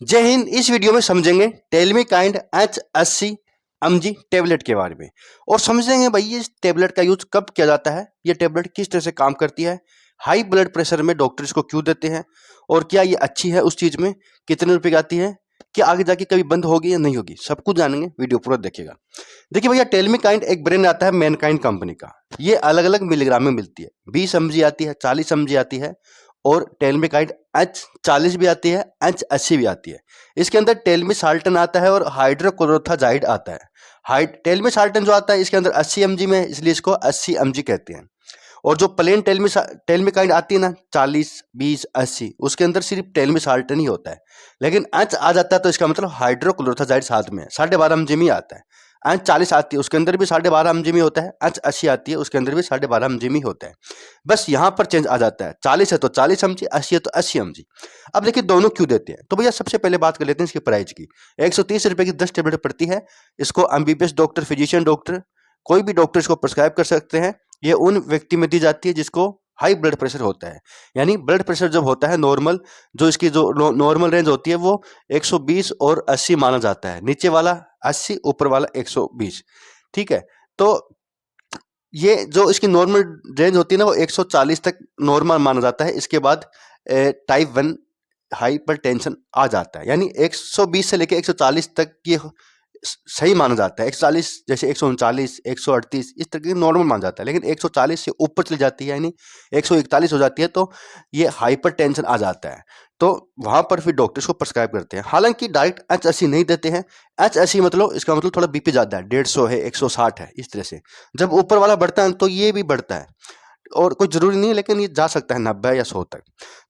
जय हिंद। इस वीडियो में समझेंगे टेलमिकाइंड H80mg टेबलेट के बारे में और समझेंगे भाई ये टेबलेट का यूज कब किया जाता है, ये टेबलेट किस तरह से काम करती है, हाई ब्लड प्रेशर में डॉक्टर इसको क्यों देते हैं और क्या ये अच्छी है उस चीज में, कितने रुपए की आती है, क्या आगे जाके कभी बंद होगी या नहीं होगी, सब कुछ जानेंगे। वीडियो पूरा देखिएगा। देखिए भैया, टेलमिकाइंड एक ब्रांड आता है मैनकाइंड कंपनी का। ये अलग अलग मिलीग्राम में मिलती है। 20 mg आती है, 40 mg आती है और टेलमिकाइंड H40 भी आती है, H80 भी आती है। इसके अंदर टेलमिसाल्टन आता है और हाइड्रोक्लोरोथाजाइड आता है। टेलमिसाल्टन जो आता है इसके अंदर 80 mg में है, इसलिए इसको 80 mg कहते हैं। और जो प्लेन टेलमिकाइंड आती है ना, 40, 20, 80, उसके अंदर सिर्फ टेलमिसाल्टन ही होता है। लेकिन H आ जाता है तो इसका मतलब हाइड्रोक्लोरोथाजाइड साथ में है, 12.5 mg में आता है। H40 आती है उसके अंदर भी 12.5 mg में होता है। H80 आती है उसके अंदर भी 12.5 mg में होता है। बस यहाँ पर चेंज आ जाता है, 40 है तो 40 mg, 80 है तो 80 mg। अब देखिए दोनों क्यों देते हैं, तो भैया सबसे पहले बात कर लेते हैं इसकी प्राइस की। 130 रुपए की 10 टेबलेट पड़ती है। इसको एमबीबीएस डॉक्टर, फिजिशियन डॉक्टर, कोई भी डॉक्टर इसको प्रिस्क्राइब कर सकते हैं। ये उन व्यक्ति में दी जाती है जिसको हाई ब्लड प्रेशर होता है। यानी ब्लड प्रेशर जब होता है नॉर्मल, जो इसकी जो नॉर्मल रेंज होती है वो 120 और 80 माना जाता है। नीचे वाला 80, ऊपर वाला 120। ठीक है, तो ये जो इसकी नॉर्मल रेंज होती है ना वो 140 तक नॉर्मल माना जाता है। इसके बाद टाइप 1 हाइपर टेंशन आ जाता है। यानी 120 से लेकर 140 तक ये सही माना जाता है। 140 जैसे 139, 138 इस तरह की नॉर्मल माना जाता है। लेकिन 140 से ऊपर चली जाती है, यानी 141 हो जाती है, तो ये हाइपर टेंशन आ जाता है। तो वहां पर फिर डॉक्टर्स को प्रिस्क्राइब करते हैं। हालांकि डायरेक्ट H80 नहीं देते हैं। H80 मतलब इसका मतलब थोड़ा बीपी ज्यादा है, 150 है, 160 है, इस तरह से। जब ऊपर वाला बढ़ता है तो ये भी बढ़ता है, और कोई जरूरी नहीं है, लेकिन ये जा सकता है 90 या 100 तक।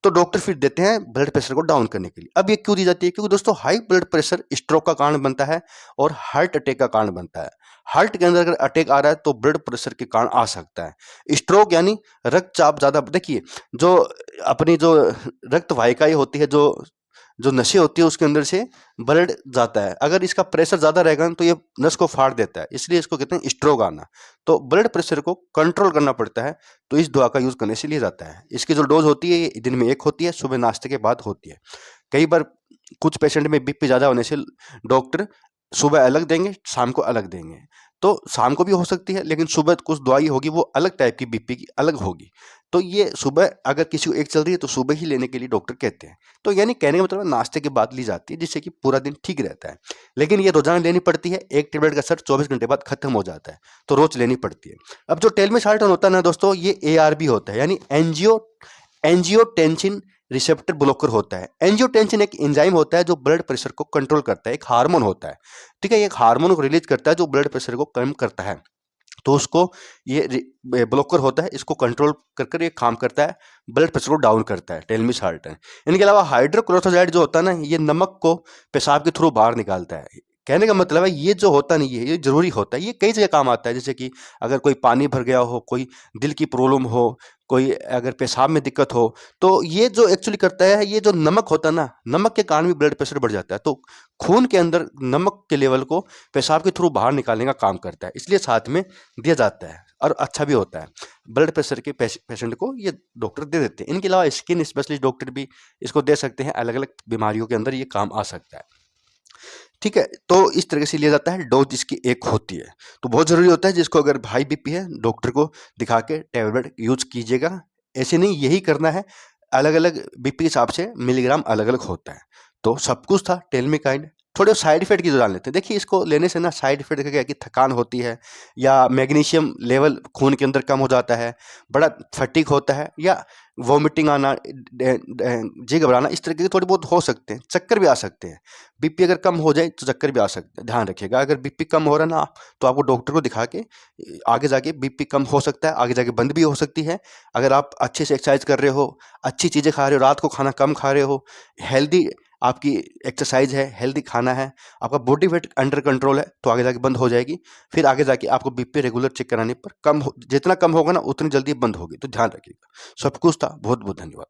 तो डॉक्टर फिर देते हैं ब्लड प्रेशर को डाउन करने के लिए। अब ये क्यों दी जाती है? क्योंकि दोस्तों हाई ब्लड प्रेशर स्ट्रोक का कारण बनता है और हार्ट अटैक का कारण बनता है। हार्ट के अंदर अगर अटैक आ रहा है तो ब्लड प्रेशर के कारण आ सकता है। स्ट्रोक यानी रक्तचाप ज्यादा। देखिए, जो अपनी जो रक्त वाहिकाएं होती है, जो जो नसें होती है, उसके अंदर से ब्लड जाता है। अगर इसका प्रेशर ज्यादा रहेगा ना तो ये नस को फाड़ देता है, इसलिए इसको कहते हैं स्ट्रोक आना। तो ब्लड प्रेशर को कंट्रोल करना पड़ता है, तो इस दवा का यूज करने से लिया जाता है। इसकी जो डोज होती है ये दिन में एक होती है, सुबह नाश्ते के बाद होती है। कई बार कुछ पेशेंट में बीपी ज्यादा होने से डॉक्टर सुबह अलग देंगे, शाम को अलग देंगे। तो शाम को भी हो सकती है, लेकिन सुबह कुछ दवाई होगी वो अलग टाइप की, बीपी की अलग होगी। तो ये सुबह अगर किसी को एक चल रही है तो सुबह ही लेने के लिए डॉक्टर कहते हैं। तो यानी कहने का मतलब नाश्ते के बाद ली जाती है, जिससे कि पूरा दिन ठीक रहता है। लेकिन ये रोजाना लेनी पड़ती है। एक टेबलेट का असर 24 घंटे बाद खत्म हो जाता है, तो रोज लेनी पड़ती है। अब जो टेलमिसाल्टन होता है ना दोस्तों, ये ARB होता है, यानी एंजियोटेंसिन रिसेप्टर ब्लॉकर होता है। एंजियोटेंसिन एक एंजाइम होता है जो ब्लड प्रेशर को कंट्रोल करता है, एक हार्मोन होता है। ठीक है, एक हार्मोन को रिलीज करता है जो ब्लड प्रेशर को कम करता है। तो उसको ये ब्लॉकर होता है, इसको कंट्रोल कर कर ये काम करता है, ब्लड प्रेशर को डाउन करता है टेलमिसाल्टन। इनके अलावा हाइड्रोक्लोरोथाजाइड जो होता है ना, ये नमक को पेशाब के थ्रू बाहर निकालता है। कहने का मतलब है ये जो होता नहीं है, ये जरूरी होता है, ये कई जगह काम आता है। जैसे कि अगर कोई पानी भर गया हो, कोई दिल की प्रॉब्लम हो, कोई अगर पेशाब में दिक्कत हो, तो ये जो एक्चुअली करता है, ये जो नमक होता है ना, नमक के कारण भी ब्लड प्रेशर बढ़ जाता है। तो खून के अंदर नमक के लेवल को पेशाब के थ्रू बाहर निकालने का काम करता है, इसलिए साथ में दिया जाता है और अच्छा भी होता है। ब्लड प्रेशर के पेशेंट को ये डॉक्टर दे देते हैं। इनके अलावा स्किन स्पेशलिस्ट डॉक्टर भी इसको दे सकते हैं। अलग अलग बीमारियों के अंदर ये काम आ सकता है। ठीक है, तो इस तरह से लिया जाता है। डोज इसकी एक होती है, तो बहुत जरूरी होता है जिसको अगर हाई बीपी है डॉक्टर को दिखा के टैबलेट यूज कीजिएगा। ऐसे नहीं यही करना है, अलग अलग बीपी के हिसाब से मिलीग्राम अलग अलग होता है। तो सब कुछ था टेलमिकाइंड। थोड़े साइड इफेक्ट की जो जान लेते हैं। देखिए, इसको लेने से ना साइड इफेक्ट क्या है कि थकान होती है, या मैग्नीशियम लेवल खून के अंदर कम हो जाता है, बड़ा फटीक होता है, या वॉमिटिंग आना, जी घबराना, इस तरह के थोड़े बहुत हो सकते हैं। चक्कर भी आ सकते हैं। बीपी अगर कम हो जाए तो चक्कर भी आ सकते हैं, ध्यान रखिएगा। अगर बीपी कम हो रहा है ना, तो आपको डॉक्टर को दिखा के आगे जाके बीपी कम हो सकता है, आगे जाके बंद भी हो सकती है। अगर आप अच्छे से एक्सरसाइज कर रहे हो, अच्छी चीज़ें खा रहे हो, रात को खाना कम खा रहे हो, हेल्दी आपकी एक्सरसाइज है, हेल्दी खाना है, आपका बॉडी वेट अंडर कंट्रोल है, तो आगे जाके बंद हो जाएगी। फिर आगे जाके आपको बीपी रेगुलर चेक कराने पर जितना कम होगा ना उतनी जल्दी बंद होगी। तो ध्यान रखिएगा। सब कुछ था। बहुत बहुत धन्यवाद।